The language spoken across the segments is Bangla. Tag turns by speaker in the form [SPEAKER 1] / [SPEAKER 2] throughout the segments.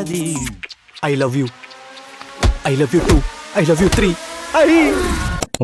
[SPEAKER 1] I love you. I love you too. I love you three.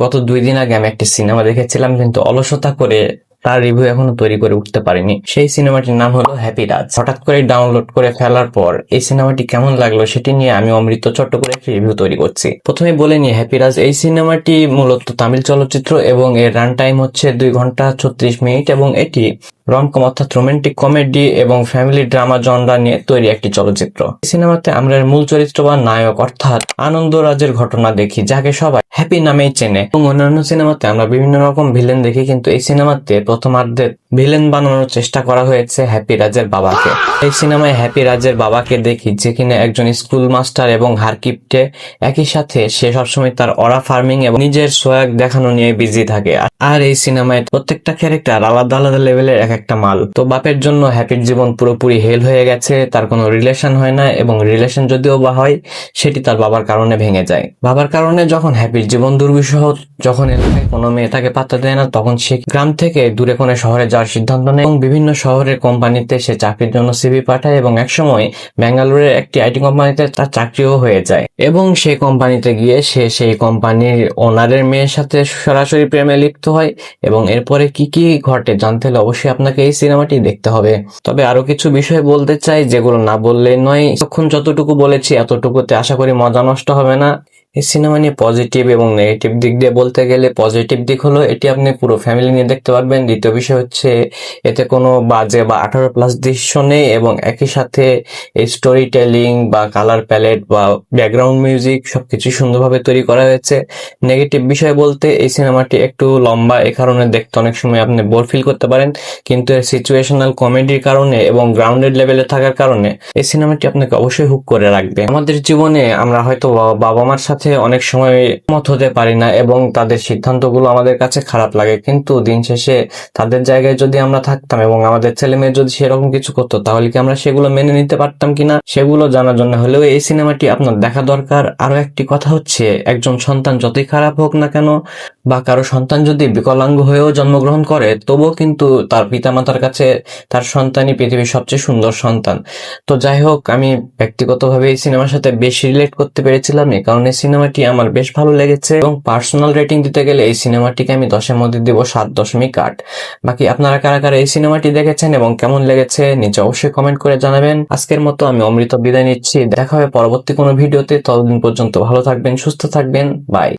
[SPEAKER 2] গত 2 দিন আগে আমি একটি সিনেমা দেখেছিলাম, কিন্তু অলসতা করে তার রিভিউ এখনো তৈরি করে উঠতে পারিনি। সেই সিনেমাটির নাম হলো হ্যাপি রাজ। হঠাৎ করে ডাউনলোড করে ফেলার পর এই সিনেমাটি কেমন লাগলো সেটি নিয়ে আমি অমৃত ছোট্ট করে একটি রিভিউ তৈরি করছি। প্রথমে বলে নিই, হ্যাপি রাজ এই সিনেমাটি মূলত তামিল চলচ্চিত্র এবং এর রান টাইম হচ্ছে 2 ঘন্টা 36 মিনিট এবং এটি রমকম অর্থাৎ রোমান্টিক কমেডি এবং ফ্যামিলি ড্রামা জনরা নিয়ে তৈরি একটি চলচ্চিত্র। এই সিনেমাতে আমরা মূল চরিত্র বা নায়ক অর্থাৎ আনন্দ রাজের ঘটনা দেখি, যাকে সবাই হ্যাপি নামেই চেনে। এবং অন্যান্য সিনেমাতে আমরা বিভিন্ন রকম ভিলেন দেখি, কিন্তু এই সিনেমাতে প্রথমার্ধে ভিলেন বানানোর চেষ্টা করা হয়েছে হ্যাপি রাজের বাবাকে। এই সিনেমায় হ্যাপি রাজের বাবাকে দেখি, যে কিনা একজন স্কুল মাস্টার এবং হারকিপ্টে। একই সাথে সে সবসময় তার অরা ফার্মিং এবং নিজের সোয়াগ দেখানো নিয়ে বিজি থাকে। আর এই সিনেমায় প্রত্যেকটা ক্যারেক্টার আলাদা আলাদা লেভেলের এক একটা মাল। তো বাপের জন্য হ্যাপির জীবন পুরোপুরি হেল হয়ে গেছে, তার কোনো রিলেশন হয় না, এবং রিলেশন যদিও বা হয় সেটি তার বাবার কারণে ভেঙে যায়। বাবার কারণে যখন হ্যাপির জীবন দুর্বিষহ, যখন এলাকায় কোনো মেয়ে তাকে পাত্তা দেয় না, তখন সে গ্রাম থেকে দূরে কোনো শহরে যাওয়ার সিদ্ধান্ত নেয় এবং বিভিন্ন শহরের কোম্পানিতে সে চাকরির জন্য সিভি পাঠায় এবং একসময় বেঙ্গালুরুর একটি আইটি কোম্পানিতে তার চাকরিও হয়ে যায়। এবং সেই কোম্পানিতে গিয়ে সে সেই কোম্পানির ওনারের মেয়ের সাথে সরাসরি প্রেমে লিপ্ত হয়। এবং এরপরে কি কি ঘটে জানতে হলে অবশ্যই আপনাকে এই সিনেমাটি দেখতে হবে। তবে আরো কিছু বিষয় বলতে চাই, যেগুলো না বললেই নয়। তখন যতটুকু বলেছি এতটুকুতে আশা করি মজা নষ্ট হবে না। এই সিনেমা নিয়ে পজিটিভ এবং নেগেটিভ দিক দিয়ে বলতে গেলে, পজিটিভ দিক হলো এটি আপনি পুরো ফ্যামিলি নিয়ে দেখতে পারবেন। দ্বিতীয় বিষয় হচ্ছে এতে কোনো বাজে বা 18+ দৃশ্য নেই, এবং একই সাথে এই স্টোরি টেলিং বা কালার প্যালেট বা ব্যাকগ্রাউন্ড মিউজিক সবকিছু সুন্দরভাবে তৈরি করা হয়েছে। নেগেটিভ বিষয় বলতে এই সিনেমাটি একটু লম্বা, এ কারণে দেখতে অনেক সময় আপনি বোর ফিল করতে পারেন, কিন্তু এর সিচুয়েশনাল কমেডির কারণে এবং গ্রাউন্ডেড লেভেলে থাকার কারণে এই সিনেমাটি আপনাকে অবশ্যই হুক করে রাখবে। আমাদের জীবনে আমরা হয়তো বাবা মার সাথে অনেক সময় মত হতে পারি না এবং তাদের সিদ্ধান্তগুলো আমাদের কাছে খারাপ লাগে, কিন্তু দিন শেষে তাদের জায়গায় যদি আমরা থাকতাম এবং আমাদের ছেলে মেয়ে যদি সেরকম কিছু করতো, তাহলে কি আমরা সেগুলো মেনে নিতে পারতাম কিনা, সেগুলো জানার জন্য হলেও এই সিনেমাটি আপনার দেখা দরকার। আরো একটি কথা হচ্ছে, একজন সন্তান যতই খারাপ হোক না কেন, বা কারো সন্তান যদি বিকলাঙ্গ হয়েও জন্মগ্রহণ করে, তবুও কিন্তু তার পিতামাতার কাছে তার সন্তানই পৃথিবীর সবচেয়ে সুন্দর সন্তান। তো যাই হোক, আমি ব্যক্তিগতভাবে এই সিনেমার সাথে বেশ রিলেট করতে পেরেছিলাম, এই কারণে সিনেমাটি আমার বেশ ভালো লেগেছে। এবং পার্সোনাল রেটিং দিতে গেলে এই সিনেমাটিকে আমি 10-এর মধ্যে দিব 7.8। বাকি আপনারা কারা কারা এই সিনেমাটি দেখেছেন এবং কেমন লেগেছে নিচে অবশ্যই কমেন্ট করে জানাবেন। আজকের মতো আমি অমৃত বিদায় নিচ্ছি, দেখা হবে পরবর্তী কোনো ভিডিওতে। ততদিন পর্যন্ত ভালো থাকবেন, সুস্থ থাকবেন, বাই।